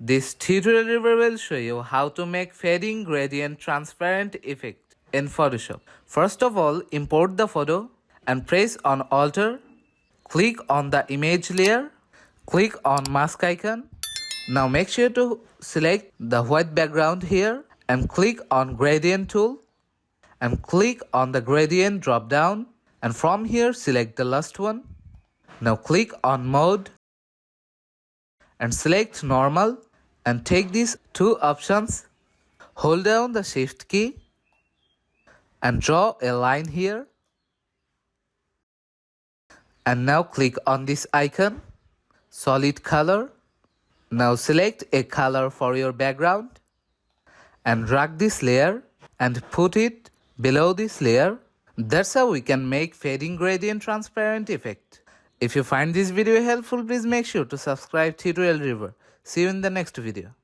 This tutorial review will show you how to make fading gradient transparent effect in Photoshop. First of all, import the photo and press on Alter. Click on the image layer. Click on mask icon. Now make sure to select the white background here and click on gradient tool and click on the gradient drop down, and from here select the last one. Now click on mode and select normal and take these two options. Hold down the shift key and draw a line here. And now click on this icon, solid color. Now select a color for your background and drag this layer and put it below this layer. That's how we can make fading gradient transparent effect. If you find this video helpful, please make sure to subscribe Tutorial River. See you in the next video.